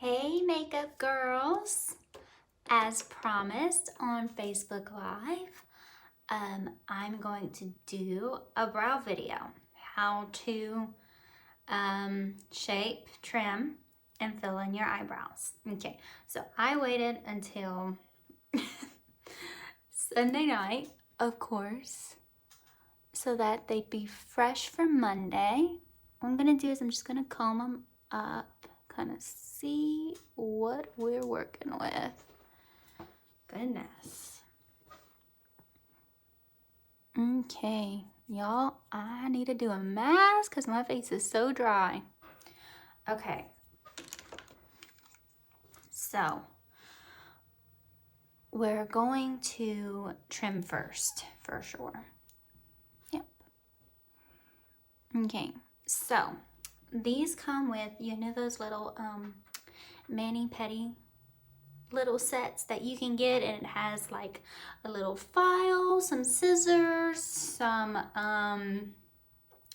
Hey makeup girls, as promised on Facebook Live, I'm going to do a brow video, how to shape, trim, and fill in your eyebrows. Okay, so I waited until Sunday night, of course, so that they'd be fresh for Monday. What I'm gonna do is I'm just gonna comb them up, kind of see what we're working with. Goodness. Okay, y'all, I need to do a mask because my face is so dry. Okay. So, we're going to trim first, for sure. Yep. Okay, so these come with, you know, those little mani-pedi little sets that you can get, and it has like a little file, some scissors, some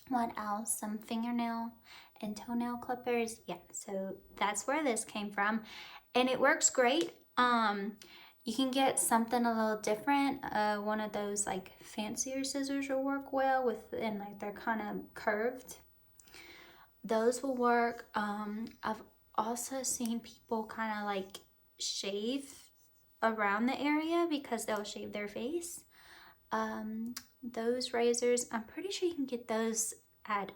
what else, some fingernail and toenail clippers. Yeah, so that's where this came from, and it works great. You can get something a little different. One of those like fancier scissors will work well with, and like they're kind of curved. Those will work. I've also seen people kind of like shave around the area because they'll shave their face. Those razors, I'm pretty sure you can get those at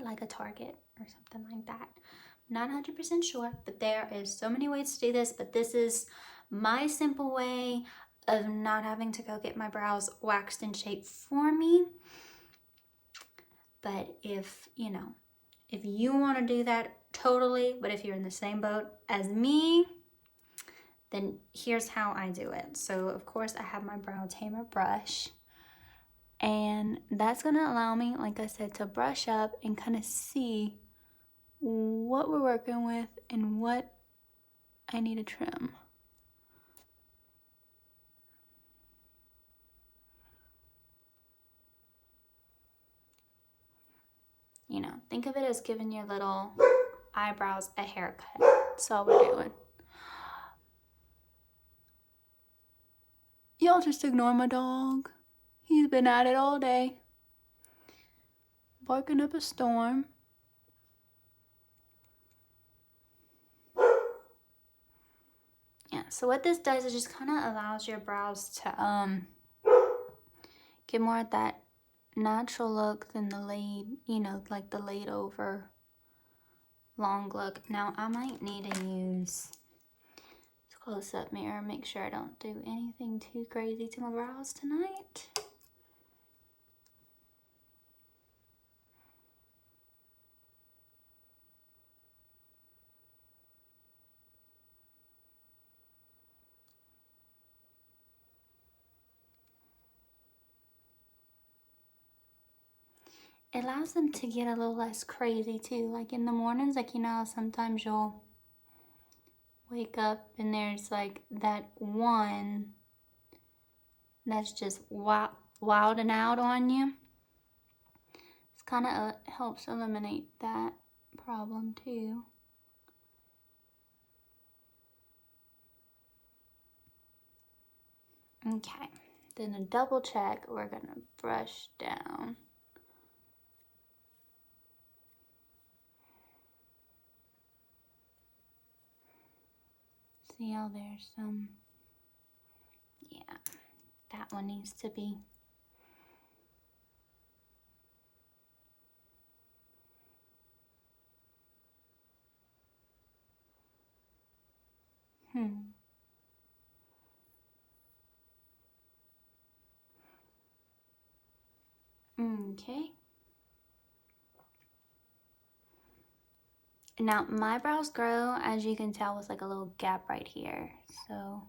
like a Target or something like that. Not 100% sure, but there is so many ways to do this, but this is my simple way of not having to go get my brows waxed and shaped for me. But if you want to do that, totally. But if you're in the same boat as me, then here's how I do it. So of course I have my brow tamer brush, and that's gonna allow me, like I said, to brush up and kind of see what we're working with and what I need to trim. You know, think of it as giving your little eyebrows a haircut. That's all we're doing. Y'all just ignore my dog. He's been at it all day, barking up a storm. Yeah, so what this does is just kind of allows your brows to get more at that natural look than the laid, you know, like the laid over long look. Now I might need to use a close-up mirror, make sure I don't do anything too crazy to my brows tonight. It allows them to get a little less crazy too. Like in the mornings, like, you know, sometimes you'll wake up and there's like that one that's just wilding out on you. It's kind of helps eliminate that problem too. Okay, then to double check, we're gonna brush down. See how there's some, yeah, that one needs to be. Okay. Now my brows grow, as you can tell, with like a little gap right here. So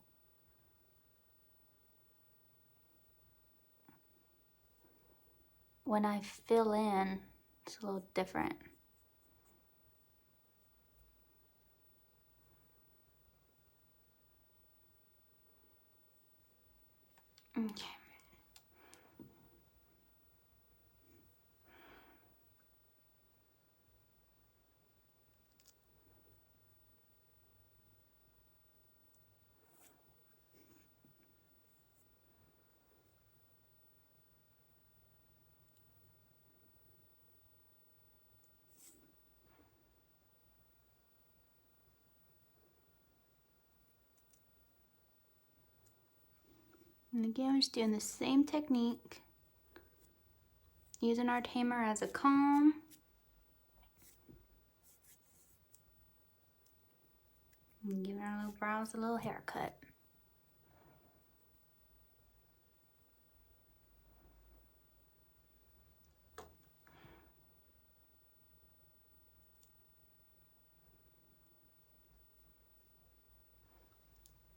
when I fill in, it's a little different. Okay. And again, we're just doing the same technique, using our tamer as a comb. And giving our little brows a little haircut.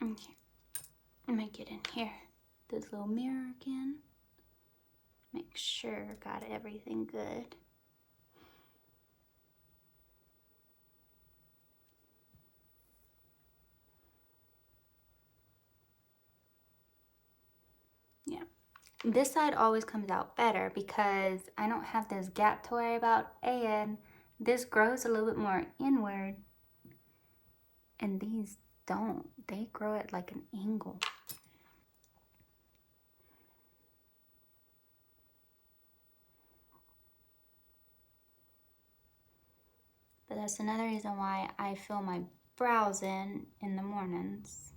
Okay, I'm gonna get in here, this little mirror again. Make sure got everything good. Yeah, this side always comes out better because I don't have this gap to worry about, and this grows a little bit more inward, and these don't. They grow at like an angle. But that's another reason why I fill my brows in the mornings.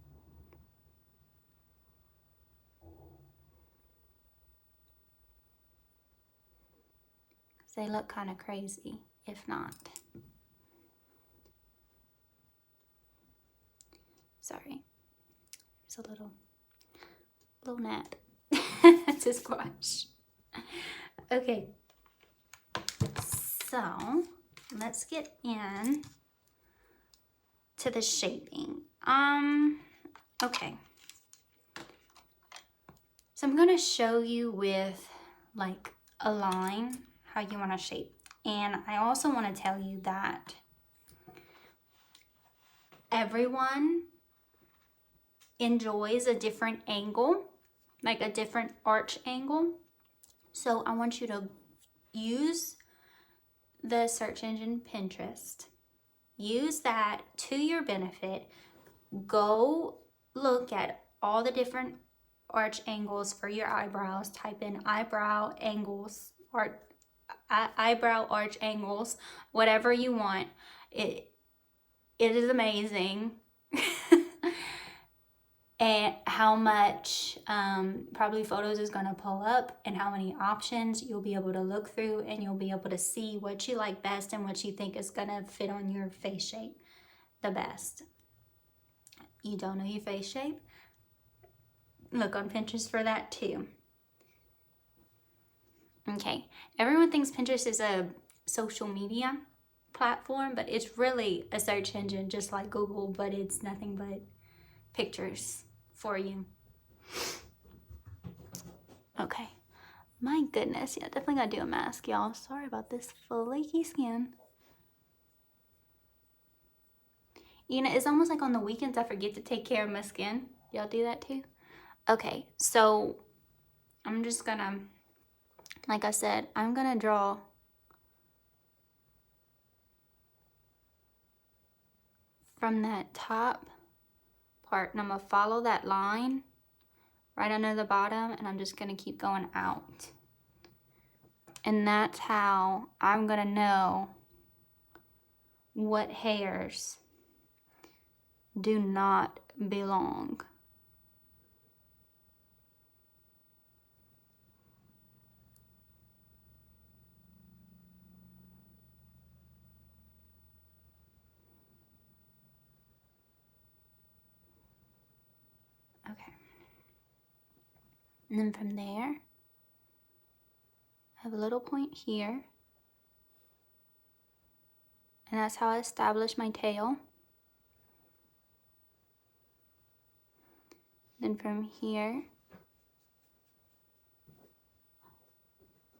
They look kind of crazy, if not. Sorry, there's a little gnat to squash. Okay, so let's get in to the shaping. Okay. So I'm gonna show you with like a line how you want to shape. And I also want to tell you that everyone enjoys a different angle, like a different arch angle. So I want you to use the search engine Pinterest. Use that to your benefit. Go look at all the different arch angles for your eyebrows. Type in eyebrow angles or eyebrow arch angles, whatever you want. It is amazing. And how much probably photos is going to pull up, and how many options you'll be able to look through, and you'll be able to see what you like best and what you think is going to fit on your face shape the best. You don't know your face shape? Look on Pinterest for that too. Okay, everyone thinks Pinterest is a social media platform, but it's really a search engine just like Google, but it's nothing but pictures for you. Okay, my goodness, yeah, definitely gotta do a mask, y'all. Sorry about this flaky skin. You know, it's almost like on the weekends I forget to take care of my skin. Y'all do that too? Okay, so I'm just gonna, like I said, I'm gonna draw from that top part, and I'm gonna follow that line right under the bottom, and I'm just gonna keep going out. And that's how I'm gonna know what hairs do not belong. Okay. And then from there, I have a little point here. And that's how I establish my tail. Then from here,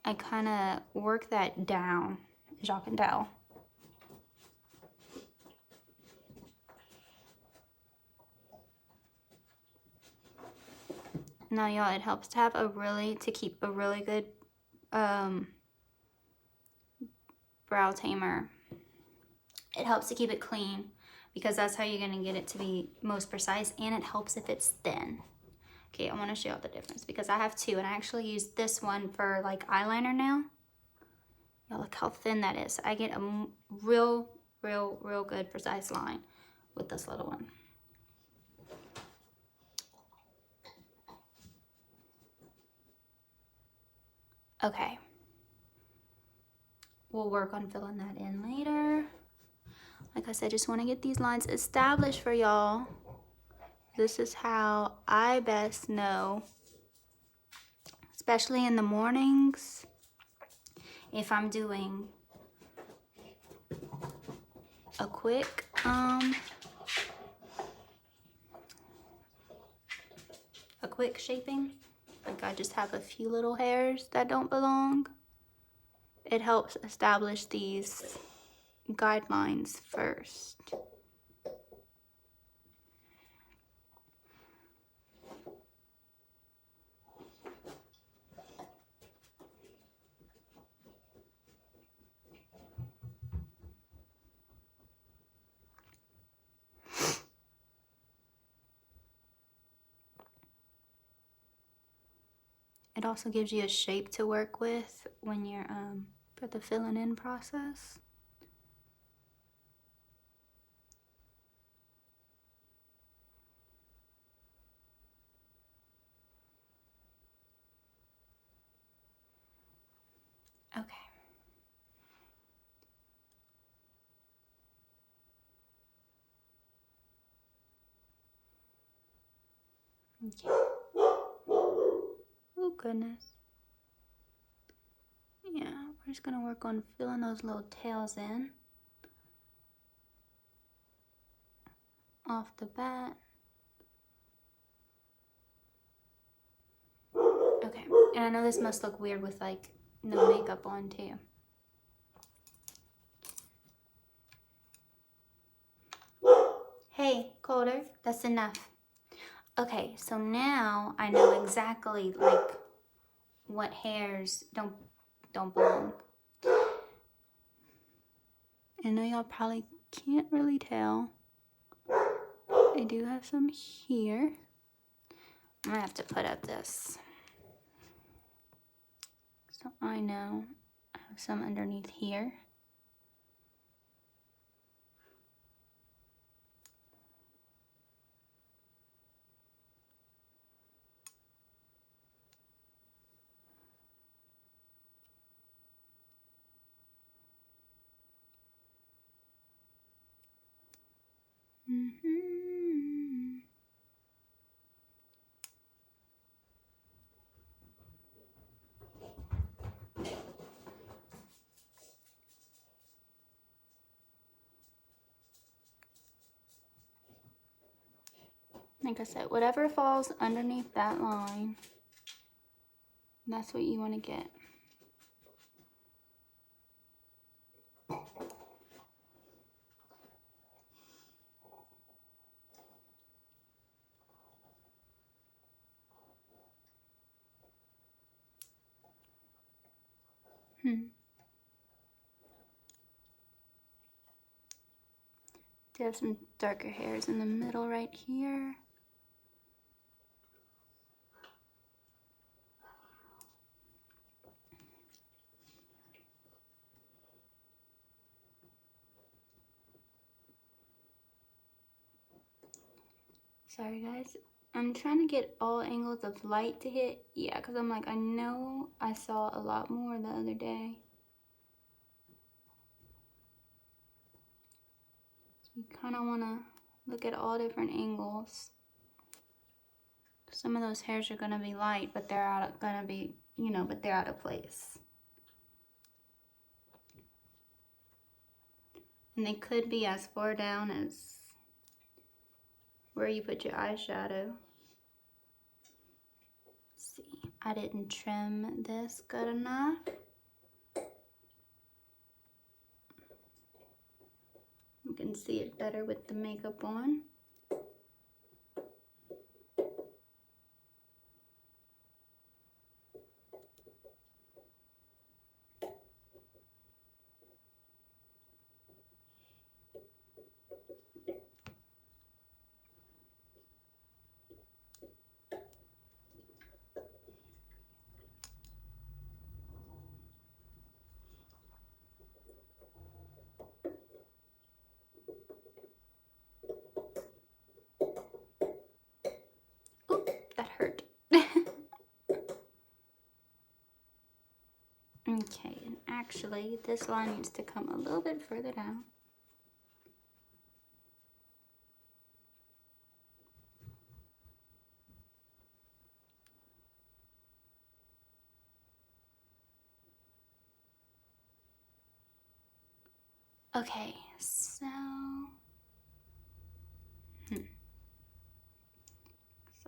I kind of work that down, as y'all can tell. Now, y'all, it helps to have to keep a really good brow tamer. It helps to keep it clean because that's how you're gonna get it to be most precise, and it helps if it's thin. Okay, I wanna show you the difference because I have two, and I actually use this one for like eyeliner now. Y'all, look how thin that is. I get a real good precise line with this little one. Okay. We'll work on filling that in later. Like I said, just want to get these lines established for y'all. This is how I best know, especially in the mornings, if I'm doing a quick shaping, like I just have a few little hairs that don't belong. It helps establish these guidelines first. It also gives you a shape to work with when you're for the filling in process. Okay. Okay. Oh goodness. Yeah, we're just gonna work on filling those little tails in off the bat. Okay, and I know this must look weird with like no makeup on too. Hey, Colder, that's enough. Okay, so now I know exactly like what hairs don't belong. I know y'all probably can't really tell. I do have some here. I'm gonna have to put up this so I know. I have some underneath here. Like I said, whatever falls underneath that line, that's what you want to get. Do have some darker hairs in the middle right here. Sorry guys, I'm trying to get all angles of light to hit. Yeah, because I'm like, I know I saw a lot more the other day. So you kind of want to look at all different angles. Some of those hairs are going to be light, but they're going to be, you know, but they're out of place. And they could be as far down as where you put your eyeshadow. Let's see, I didn't trim this good enough. You can see it better with the makeup on. Okay, and actually this line needs to come a little bit further down. Okay, so looks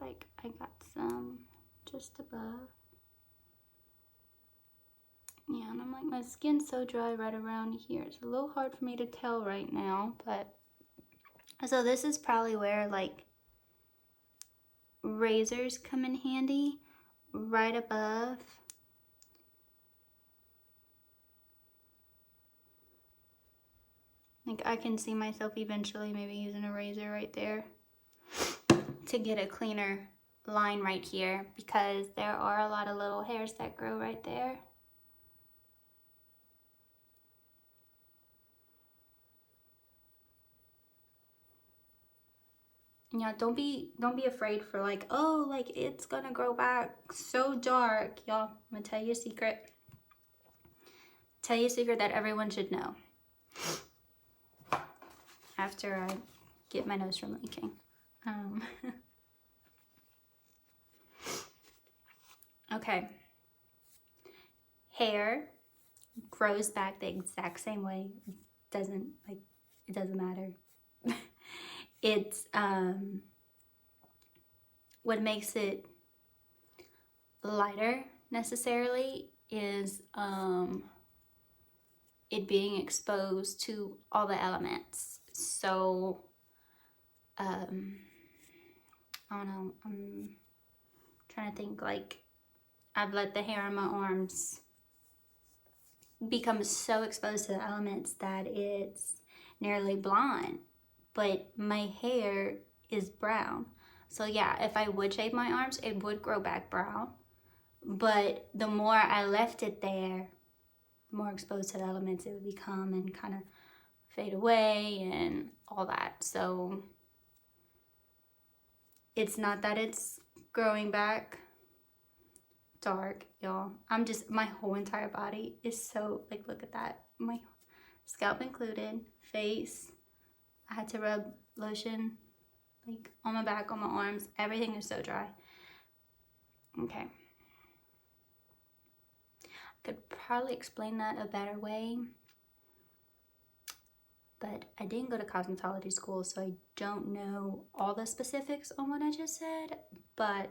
like I got some just above. Yeah, and I'm like, my skin's so dry right around here. It's a little hard for me to tell right now, but so this is probably where like razors come in handy, right above. Like I can see myself eventually maybe using a razor right there to get a cleaner line right here, because there are a lot of little hairs that grow right there. Yeah, don't be afraid for like, oh, like it's gonna grow back so dark. Y'all, I'm gonna tell you a secret. Tell you a secret that everyone should know. After I get my nose from leaking. Okay. Hair grows back the exact same way. It doesn't matter. It's what makes it lighter necessarily is it being exposed to all the elements. So I don't know, I'm trying to think, like I've let the hair on my arms become so exposed to the elements that it's nearly blonde, but my hair is brown. So yeah, if I would shave my arms, it would grow back brown. But the more I left it there, the more exposed to the elements it would become and kind of fade away and all that. So it's not that it's growing back dark, y'all. I'm just, my whole entire body is so, like, look at that. My scalp included, face. I had to rub lotion, like, on my back, on my arms. Everything is so dry. Okay. I could probably explain that a better way, but I didn't go to cosmetology school, so I don't know all the specifics on what I just said, but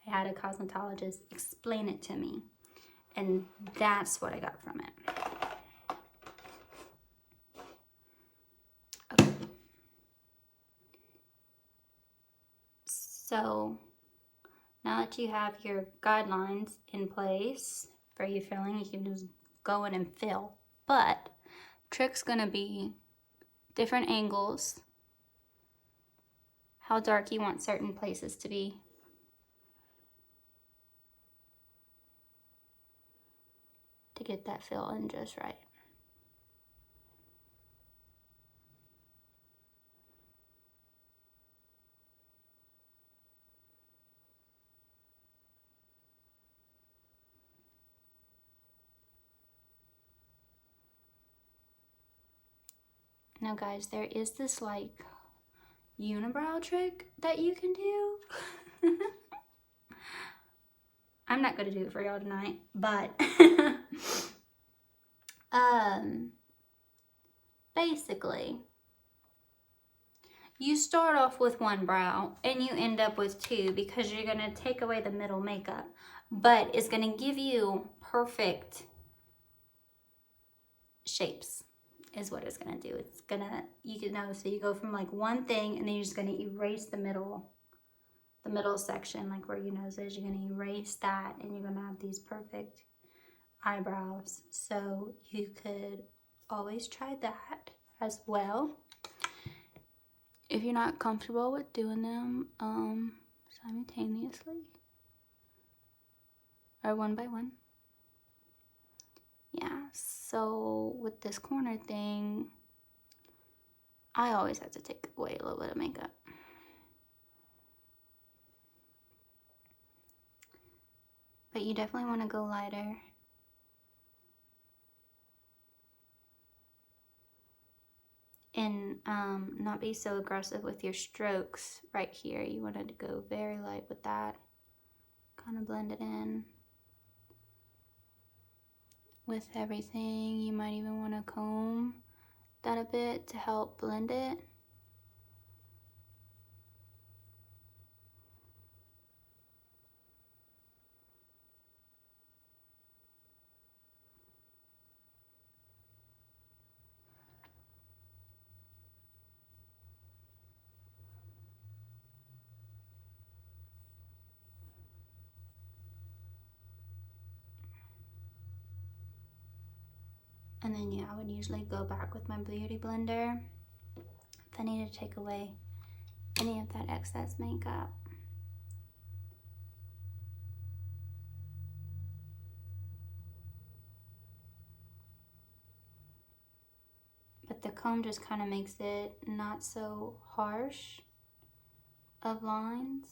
I had a cosmetologist explain it to me, and that's what I got from it. Okay. So now that you have your guidelines in place for your filling, you can just go in and fill. But trick's gonna be different angles, how dark you want certain places to be. To get that fill in just right. Now guys, there is this like unibrow trick that you can do. I'm not gonna do it for y'all tonight, but basically you start off with one brow and you end up with two because you're gonna take away the middle makeup, but it's gonna give you perfect shapes is what it's gonna do. It's gonna, you can know, so you go from like one thing and then you're just gonna erase the middle section, like where your nose is. You're gonna erase that and you're gonna have these perfect eyebrows. So you could always try that as well if you're not comfortable with doing them simultaneously or one by one. Yeah, so with this corner thing, I always have to take away a little bit of makeup. But you definitely want to go lighter and not be so aggressive with your strokes right here. You want to go very light with that. Kind of blend it in with everything. You might even want to comb that a bit to help blend it. And then yeah, I would usually go back with my beauty blender if I need to take away any of that excess makeup. But the comb just kind of makes it not so harsh of lines.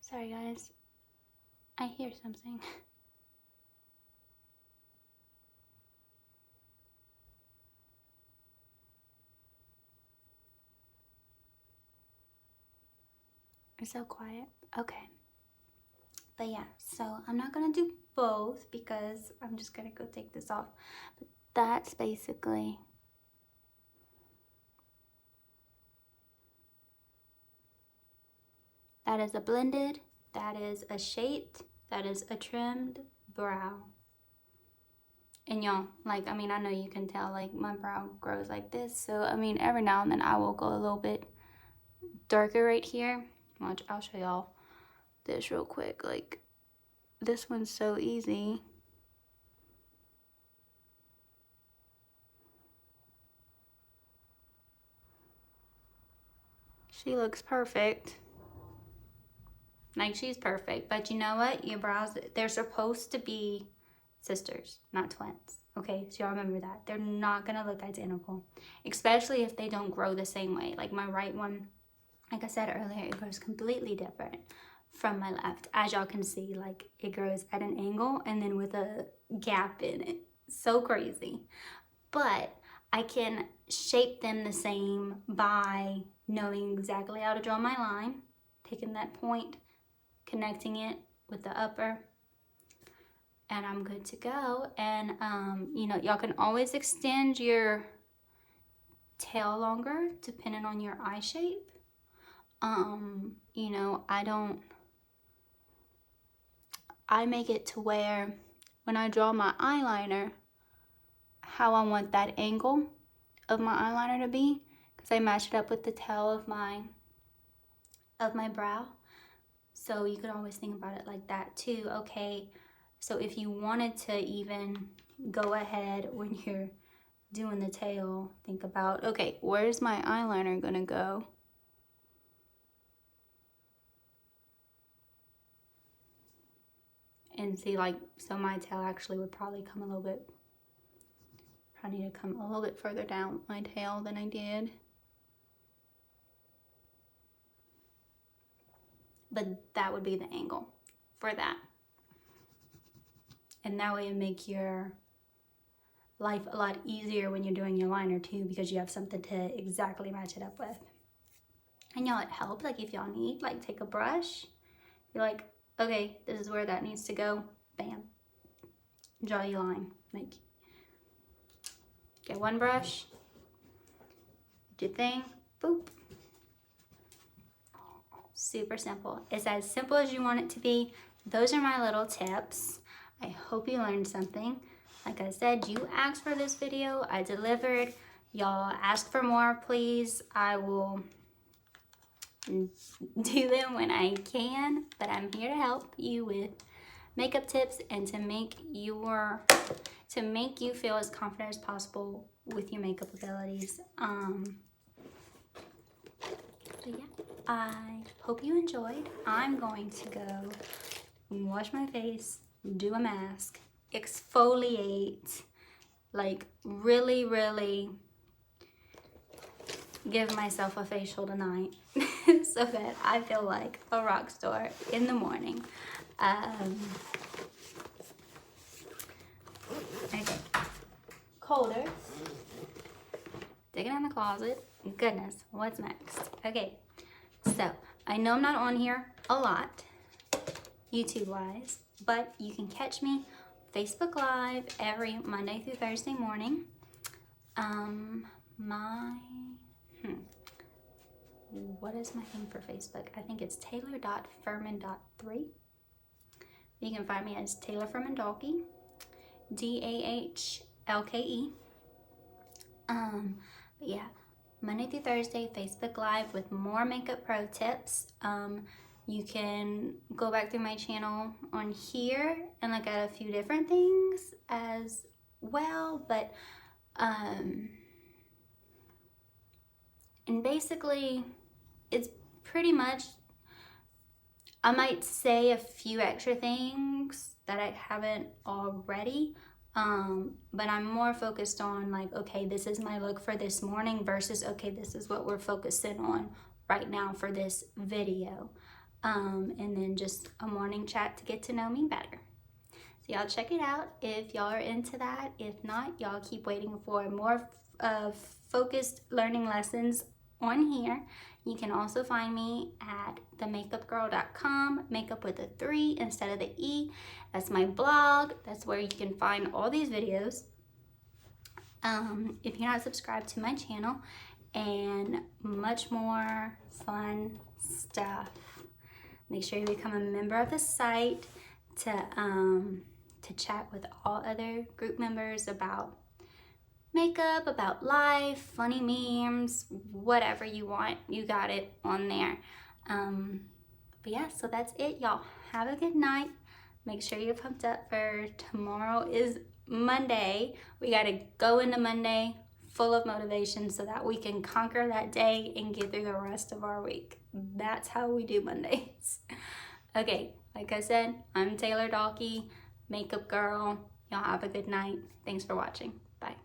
Sorry guys, I hear something. It's so quiet. Okay. But yeah, so I'm not gonna do both because I'm just gonna go take this off. But that's basically that is a blended, that is a shaped, that is a trimmed brow. And y'all, like, I mean, I know you can tell, like, my brow grows like this. So, I mean, every now and then I will go a little bit darker right here. Watch, I'll show y'all this real quick. Like, this one's so easy. She looks perfect. Like, she's perfect. But you know what? Your brows, they're supposed to be sisters, not twins. Okay, so y'all remember that. They're not gonna look identical, especially if they don't grow the same way. Like my right one, like I said earlier, it grows completely different from my left. As y'all can see, like it grows at an angle and then with a gap in it. So crazy. But I can shape them the same by knowing exactly how to draw my line, taking that point, connecting it with the upper, and I'm good to go. And you know, y'all can always extend your tail longer depending on your eye shape. You know, I make it to where when I draw my eyeliner, how I want that angle of my eyeliner to be, because I match it up with the tail of my brow. So you could always think about it like that too. Okay, so if you wanted to even go ahead when you're doing the tail, think about, okay, where's my eyeliner gonna go? And see, like, so my tail actually would probably come a little bit, probably need to come a little bit further down my tail than I did. But that would be the angle for that. And that way it make your life a lot easier when you're doing your liner too, because you have something to exactly match it up with. And y'all, it helps, like if y'all need, like take a brush, you're like, okay, this is where that needs to go, bam, draw your line. Like, get one brush, do your thing, boop. Super simple. It's as simple as you want it to be. Those are my little tips. I hope you learned something. Like I said, you asked for this video, I delivered. Y'all ask for more, please. I will do them when I can, but I'm here to help you with makeup tips and to make you feel as confident as possible with your makeup abilities. So yeah, I hope you enjoyed. I'm going to go wash my face, do a mask, exfoliate, like really, really give myself a facial tonight so that I feel like a rock star in the morning. Okay, colder. Digging in the closet. Goodness, what's next? Okay, so I know I'm not on here a lot, YouTube wise, but you can catch me Facebook Live every Monday through Thursday morning. What is my thing for Facebook? I think it's Taylor.Furman.3. You can find me as Taylor Furman Dalkey, DAHLKE. But yeah, Monday through Thursday, Facebook Live with more makeup pro tips. You can go back through my channel on here and look at a few different things as well, but and basically it's pretty much, I might say a few extra things that I haven't already, but I'm more focused on like, okay, this is my look for this morning versus, okay, this is what we're focusing on right now for this video. And then just a morning chat to get to know me better. So y'all check it out if y'all are into that. If not, y'all keep waiting for more focused learning lessons on here. You can also find me at themakeupgirl.com, makeup with a 3 instead of the E. That's my blog. That's where you can find all these videos. If you're not subscribed to my channel, and much more fun stuff. Make sure you become a member of the site to chat with all other group members about makeup, about life, funny memes, whatever you want, you got it on there. But yeah, so that's it, y'all. Have a good night. Make sure you're pumped up for tomorrow is Monday. We got to go into Monday full of motivation so that we can conquer that day and get through the rest of our week. That's how we do Mondays. Okay, like I said, I'm Taylor Dalkey, Makeup Girl. Y'all have a good night. Thanks for watching. Bye.